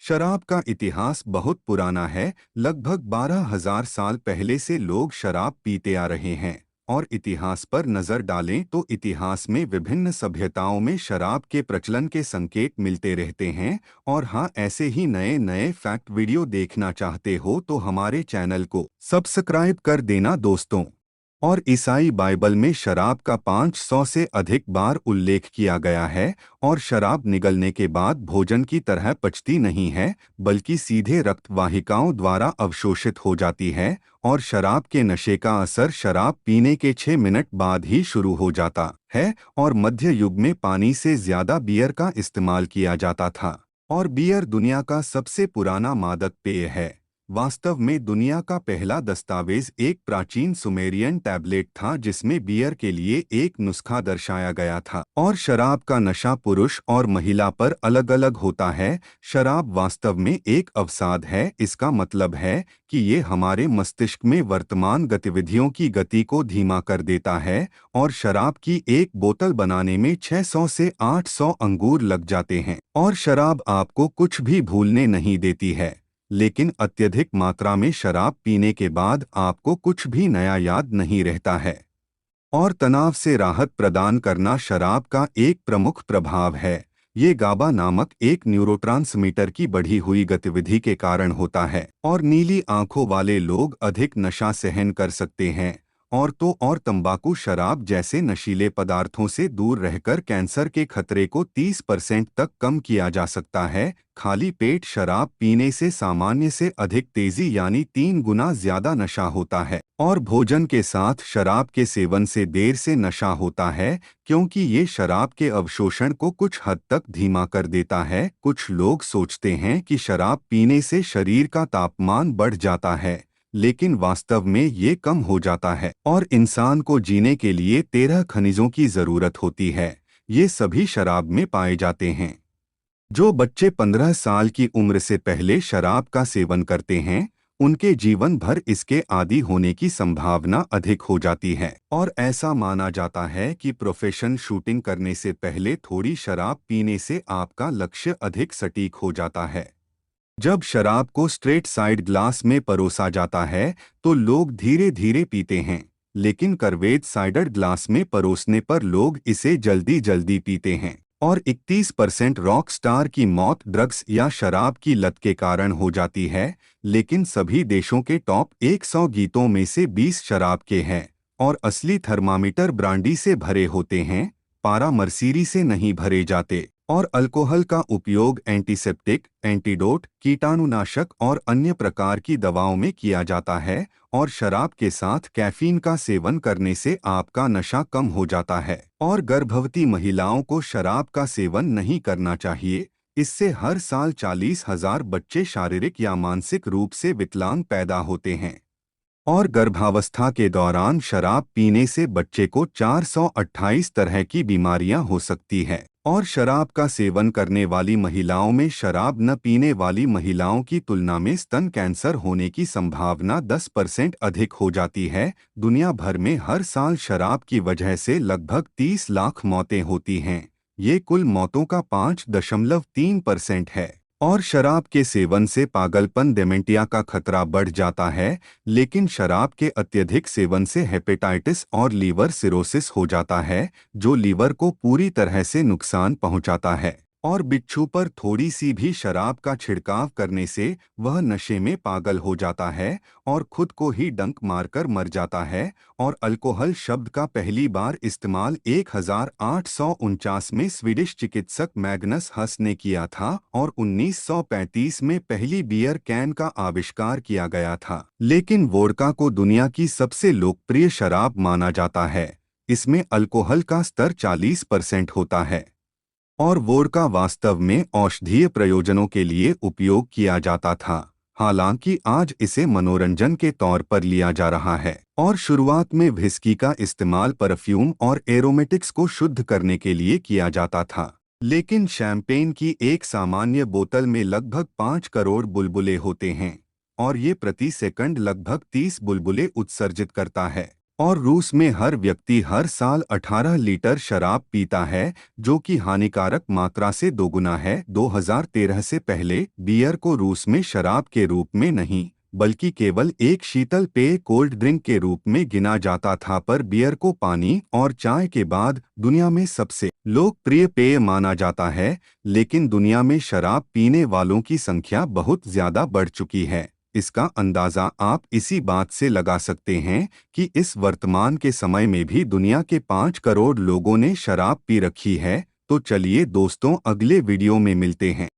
शराब का इतिहास बहुत पुराना है। लगभग 12,000 साल पहले से लोग शराब पीते आ रहे हैं। और इतिहास पर नजर डालें तो इतिहास में विभिन्न सभ्यताओं में शराब के प्रचलन के संकेत मिलते रहते हैं। और हाँ, ऐसे ही नए नए फैक्ट वीडियो देखना चाहते हो तो हमारे चैनल को सब्सक्राइब कर देना दोस्तों। और ईसाई बाइबल में शराब का 500 से अधिक बार उल्लेख किया गया है। और शराब निगलने के बाद भोजन की तरह पचती नहीं है, बल्कि सीधे रक्त वाहिकाओं द्वारा अवशोषित हो जाती है। और शराब के नशे का असर शराब पीने के 6 मिनट बाद ही शुरू हो जाता है। और मध्य युग में पानी से ज्यादा बियर का इस्तेमाल किया जाता था। और बियर दुनिया का सबसे पुराना मादक पेय है। वास्तव में दुनिया का पहला दस्तावेज एक प्राचीन सुमेरियन टैबलेट था जिसमें बियर के लिए एक नुस्खा दर्शाया गया था। और शराब का नशा पुरुष और महिला पर अलग अलग होता है। शराब वास्तव में एक अवसाद है। इसका मतलब है कि ये हमारे मस्तिष्क में वर्तमान गतिविधियों की गति को धीमा कर देता है। और शराब की एक बोतल बनाने में 600 से 800 अंगूर लग जाते हैं। और शराब आपको कुछ भी भूलने नहीं देती है, लेकिन अत्यधिक मात्रा में शराब पीने के बाद आपको कुछ भी नया याद नहीं रहता है। और तनाव से राहत प्रदान करना शराब का एक प्रमुख प्रभाव है। ये गाबा नामक एक न्यूरोट्रांसमीटर की बढ़ी हुई गतिविधि के कारण होता है। और नीली आंखों वाले लोग अधिक नशा सहन कर सकते हैं। और तंबाकू शराब जैसे नशीले पदार्थों से दूर रहकर कैंसर के खतरे को 30% तक कम किया जा सकता है। खाली पेट शराब पीने से सामान्य से अधिक तेजी यानी 3 गुना ज्यादा नशा होता है। और भोजन के साथ शराब के सेवन से देर से नशा होता है, क्योंकि ये शराब के अवशोषण को कुछ हद तक धीमा कर देता है। कुछ लोग सोचते हैं कि शराब पीने से शरीर का तापमान बढ़ जाता है, लेकिन वास्तव में ये कम हो जाता है। और इंसान को जीने के लिए 13 खनिजों की जरूरत होती है। ये सभी शराब में पाए जाते हैं। जो बच्चे 15 साल की उम्र से पहले शराब का सेवन करते हैं, उनके जीवन भर इसके आदी होने की संभावना अधिक हो जाती है। और ऐसा माना जाता है कि प्रोफेशनल शूटिंग करने से पहले थोड़ी शराब पीने से आपका लक्ष्य अधिक सटीक हो जाता है। जब शराब को स्ट्रेट साइड ग्लास में परोसा जाता है तो लोग धीरे धीरे पीते हैं, लेकिन करवेद साइडर ग्लास में परोसने पर लोग इसे जल्दी जल्दी पीते हैं। और 31% रॉक स्टार की मौत ड्रग्स या शराब की लत के कारण हो जाती है। लेकिन सभी देशों के टॉप 100 गीतों में से 20 शराब के हैं। और असली थर्मामीटर ब्रांडी से भरे होते हैं, पारा मर्सीरी से नहीं भरे जाते। और अल्कोहल का उपयोग एंटीसेप्टिक, एंटीडोट, कीटाणुनाशक और अन्य प्रकार की दवाओं में किया जाता है। और शराब के साथ कैफीन का सेवन करने से आपका नशा कम हो जाता है। और गर्भवती महिलाओं को शराब का सेवन नहीं करना चाहिए। इससे हर साल 40,000 बच्चे शारीरिक या मानसिक रूप से विकलांग पैदा होते हैं। और गर्भावस्था के दौरान शराब पीने से बच्चे को 428 तरह की बीमारियां हो सकती है। और शराब का सेवन करने वाली महिलाओं में शराब न पीने वाली महिलाओं की तुलना में स्तन कैंसर होने की संभावना 10% अधिक हो जाती है। दुनिया भर में हर साल शराब की वजह से लगभग 30 लाख मौतें होती हैं। ये कुल मौतों का 5.3% है। और शराब के सेवन से पागलपन, डेमेंटिया का खतरा बढ़ जाता है। लेकिन शराब के अत्यधिक सेवन से हेपेटाइटिस और लीवर सिरोसिस हो जाता है, जो लीवर को पूरी तरह से नुकसान पहुंचाता है। और बिच्छू पर थोड़ी सी भी शराब का छिड़काव करने से वह नशे में पागल हो जाता है और खुद को ही डंक मारकर मर जाता है। और अल्कोहल शब्द का पहली बार इस्तेमाल 1849 में स्वीडिश चिकित्सक मैग्नस हस ने किया था। और 1935 में पहली बियर कैन का आविष्कार किया गया था। लेकिन वोडका को दुनिया की सबसे लोकप्रिय शराब माना जाता है। इसमें अल्कोहल का स्तर 40% होता है। और वोडका वास्तव में औषधीय प्रयोजनों के लिए उपयोग किया जाता था, हालांकि आज इसे मनोरंजन के तौर पर लिया जा रहा है। और शुरुआत में व्हिस्की का इस्तेमाल परफ्यूम और एरोमेटिक्स को शुद्ध करने के लिए किया जाता था। लेकिन शैंपेन की एक सामान्य बोतल में लगभग 5 करोड़ बुलबुले होते हैं। और ये प्रति सेकंड लगभग 30 बुलबुले उत्सर्जित करता है। और रूस में हर व्यक्ति हर साल 18 लीटर शराब पीता है, जो कि हानिकारक मात्रा से दोगुना है। 2013 से पहले बियर को रूस में शराब के रूप में नहीं बल्कि केवल एक शीतल पेय कोल्ड ड्रिंक के रूप में गिना जाता था, पर बियर को पानी और चाय के बाद दुनिया में सबसे लोकप्रिय पेय माना जाता है। लेकिन दुनिया में शराब पीने वालों की संख्या बहुत ज्यादा बढ़ चुकी है। इसका अंदाजा आप इसी बात से लगा सकते हैं कि इस वर्तमान के समय में भी दुनिया के 5 करोड़ लोगों ने शराब पी रखी है। तो चलिए दोस्तों, अगले वीडियो में मिलते हैं।